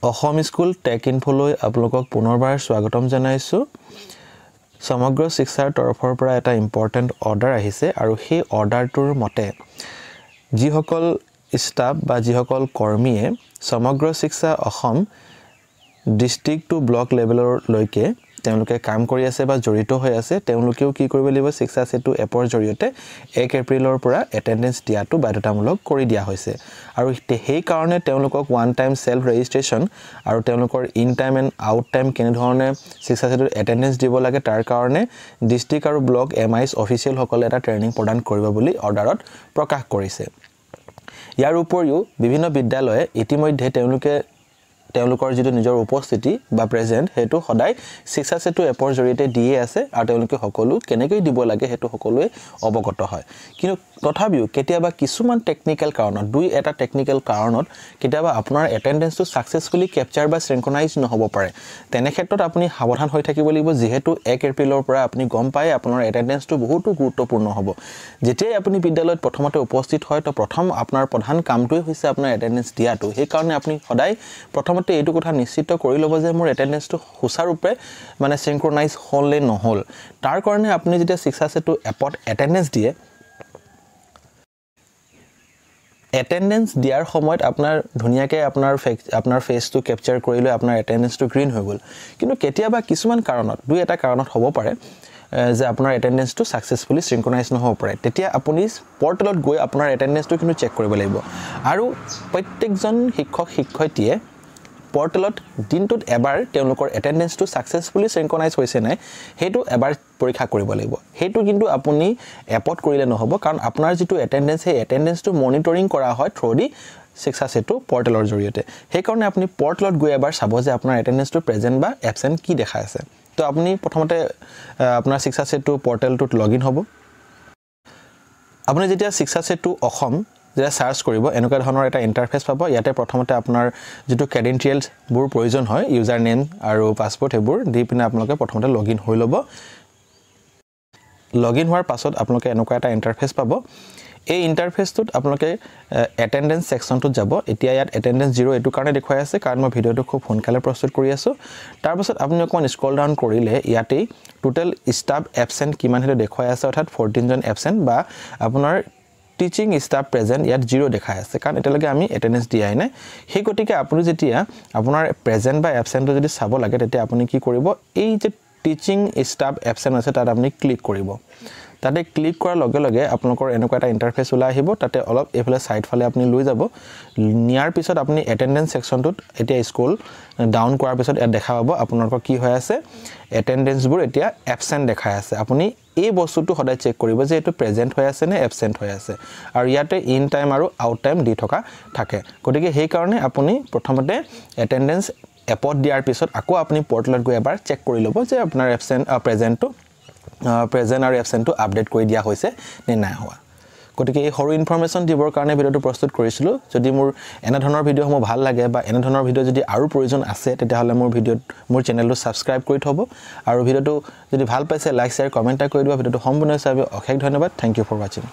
Assam school tech ইনফোলৈ আপোনালোকক পুনৰবাৰ স্বাগতম জনাইছো সমগ্ৰ শিক্ষাৰ তৰফৰ পৰা এটা ইম্পৰ্টেন্ট অৰ্ডাৰ আহিছে আৰু সেই অৰ্ডাৰটোৰ মতে যিসকল ষ্টাফ বা যিসকল কৰ্মীয়ে সমগ্ৰ শিক্ষা অসম ডিস্ট্ৰিক্ট টু ব্লক লেভেলৰ লৈকে তেওঁলোকে কাম কৰি আছে বা জড়িত হৈ আছে তেওঁলোকেও কি কৰিব লাগিব শিক্ষা সেতু এপৰ জৰিয়তে 1 এপ্ৰিলৰ পৰা এটেন্ডেন্স দিয়াটো বাধ্যতামূলক কৰি দিয়া হৈছে আৰু সেই কাৰণে তেওঁলোকক ওৱান টাইম সেলফ ৰেজিষ্ট্ৰেচন আৰু তেওঁলোকৰ in time and out time কেনে ধৰণে শিক্ষা সেতুৰ এটেন্ডেন্স দিব লাগে তাৰ কাৰণে ডিস্ট্ৰিক্ট আৰু ব্লক এমআইএস অফিচিয়েল সকলে এটা ট্ৰেইনিং প্ৰদান কৰিব বুলি অৰ্ডাৰত প্ৰকাশ কৰিছে ইয়াৰ উপৰিও বিভিন্ন বিদ্যালয়ে ইতিমধ্যে তেওঁলোকৰ যিটো নিজৰ উপস্থিতি বা প্ৰেজেন্ট হেতু সদায় শিক্ষা সেতু এপৰ জৰিয়তে দিয়ে আছে আৰু তেওঁলোকে সকলো কেনেকৈ দিব লাগে হেতু সকলোৱে অৱগত হয় কিন্তু তথাপিও কেতিয়াবা কিছুমান টেকনিক্যাল কাৰণত এটা টেকনিক্যাল কাৰণত কেতিয়াবা আপোনাৰ এটেন্ডেন্সটো সাকসেসফুলি ক্যাপচাৰ বা সিনক্ৰনাইজ নহব পাৰে তেনে ক্ষেত্ৰত আপুনি সাৱধান হৈ থাকিব লাগিব যেহেতু 1 এপ্ৰিলৰ পৰা আপুনি গম পায় আপোনাৰ এটেন্ডেন্সটো বহুত গুৰুত্বপূৰ্ণ হ'ব যেতিয়া আপুনি বিদ্যালয়ত প্ৰথমতে উপস্থিত হয় তো প্ৰথম আপোনাৰ প্ৰধান কামটোই হৈছে আপোনাৰ এটেন্ডেন্স দিয়াটো সেই কাৰণে আপুনি সদায় প্ৰথমতে এইটো কথা নিশ্চিত কৰি ল'ব যে মোৰ এটেন্ডেন্সটো সুচাৰুৰূপে মানে সিনক্ৰনাইজ হ'লে নহল তাৰ কাৰণে আপুনি যেতিয়া শিক্ষা সেতু এপত এটেন্ডেন্স দিয়ে এটেন্ডেন্স দিয়াৰ সময়ত আপোনাৰ ধুনিয়াকৈ আপোনাৰ ফেসটো ক্যাপচাৰ কৰিলে আপোনাৰ এটেন্ডেন্সটো গ্ৰীন হৈ গল কিন্তু কেতিয়াবা কিছুমান কাৰণত এটা কাৰণত হ'ব পাৰে যে আপোনাৰ এটেন্ডেন্সটো সাকসেসফুলি সিনক্ৰনাইজ নহব পাৰে তেতিয়া আপুনি পৰ্টেলত গৈ আপোনাৰ এটেন্ডেন্সটো কিন্তু চেক কৰিব লাগিব আৰু প্ৰত্যেকজন শিক্ষয়িত্ৰীয়ে পৰ্টেলত দিনটোত এবাৰ তেওঁলোকৰ এটেন্ডেন্সটো সাকসেসফুলি সিনক্ৰনাইজ হৈছে নাই হেতু এবাৰ পৰীক্ষা কৰিব লাগিব হেতু কিন্তু আপুনি এপত কৰিলে নহব কাৰণ আপোনাৰ যেটো এটেন্ডেন্স হে এটেন্ডেন্সটো মনিটৰিং কৰা হয় থ্ৰু দি শিক্ষা সেতু পৰ্টেলৰ জৰিয়তে সেই কাৰণে আপুনি পৰ্টেলত গৈ এবাৰ চাব যে আপোনাৰ এটেন্ডেন্সটো প্ৰেজেন্ট বা এবসেন্ট কি দেখা আছে তো আপুনি প্ৰথমতে আপোনাৰ শিক্ষা সেতু পৰ্টেলটোত লগইন হ'ব আপুনি যেতিয়া শিক্ষা সেতু অসম যেটা সাৰ্চ কৰিব এনেকুৱা ধৰণৰ এটা ইন্টাৰফেস পাব ইয়াতে প্ৰথমতে আপোনাৰ যেটো ক্ৰেডেনশিয়েলছ বোৰ প্ৰয়োজন হয় ইউজাৰ নেম আৰু পাসপোৰ্ট হেবোৰ দি পিনে আপোনালোকে প্ৰথমতে লগইন হৈ ল'ব লগইন হোৱাৰ পাছত আপোনালোকে এনেকুৱা এটা ইন্টাৰফেস পাব এই ইন্টাৰফেসটোত আপোনালোকে এটেন্ডেন্স সেকশনটোত যাব এতিয়া ইয়াত এটেন্ডেন্স 0 এটো কাৰণে দেখুৱাই আছে কাৰণ মই ভিডিওটো খুব সোনকালে প্ৰস্তুত কৰি আছো তাৰ পাছত আপুনি অকমান স্ক্ৰল ডাউন কৰিলে ইয়াতে টোটাল ষ্টাফ এবসেন্ট কিমান হেতু দেখুৱাই আছে অৰ্থাৎ 14 জন এবসেন্ট বা আপোনাৰ টিচিং স্টাফ প্ৰেজেন্ট ইয়াত 0 দেখাই আছে কাৰণ এতিয়ালৈকে আমি এটেন্ডেন্স দিয়াই নাই সেই গতিকে আপুনি যেতিয়া আপোনাৰ প্ৰেজেন্ট বা এবসেন্টটো যদি চাব লাগে তেতিয়া আপুনি কি কৰিব এই যে টিচিং স্টাফ এবসেন্ট আছে তাত আপুনি ক্লিক কৰিব তাতে ক্লিক কৰাৰ লগে লগে আপোনালোকৰ এনেকুৱা এটা ইন্টাৰফেস ওলাই আহিব তাতে অলপ এফালে সাইড ফালে আপুনি লৈ যাব নিয়াৰ পিছত আপুনি এটেন্ডেন্স সেকশনটোত এতিয়া স্ক্ৰল ডাউন কৰাৰ পিছত ইয়াত দেখা পাব আপোনালোকৰ কি হৈ আছে এটেন্ডেন্সবোৰ এতিয়া এবসেন্ট দেখাই আছে আপুনি এই বস্তুটো সদায় চেক কৰিব যে এটো প্ৰেজেন্ট হৈ আছে নে এবসেন্ট হৈ আছে আৰু ইয়াতে ইন টাইম আৰু আউট টাইম দি থকা থাকে গতিকে সেই কাৰণে আপুনি প্ৰথমতে এটেন্ডেন্স এপত দিয়াৰ পিছত আকৌ আপুনি পৰ্টেলত গৈ এবাৰ চেক কৰি ল'ব যে আপোনাৰ প্ৰেজেন্টটো প্ৰেজেন্ট আৰু এবসেন্টটো আপডেট কৰি দিয়া হৈছে নে নাই হোৱা গতিকে এই সৰু ইনফৰমেশন দিবৰ কাৰণে ভিডিওটো প্ৰস্তুত কৰিছিলো যদি মোৰ এনে ধৰণৰ ভিডিওসমূহ ভাল লাগে বা এনে ধৰণৰ ভিডিও যদি আৰু প্ৰয়োজন আছে তেতিয়াহলে মোৰ চেনেলটো সাবস্ক্ৰাইব কৰি থব আৰু ভিডিওটো যদি ভাল পাইছে লাইক শেয়াৰ কমেন্ট কৰি দিব ভিডিওটো সম্পূৰ্ণ চাই অশেষ ধন্যবাদ থ্যাংক ইউ ফৰ ওয়াচিং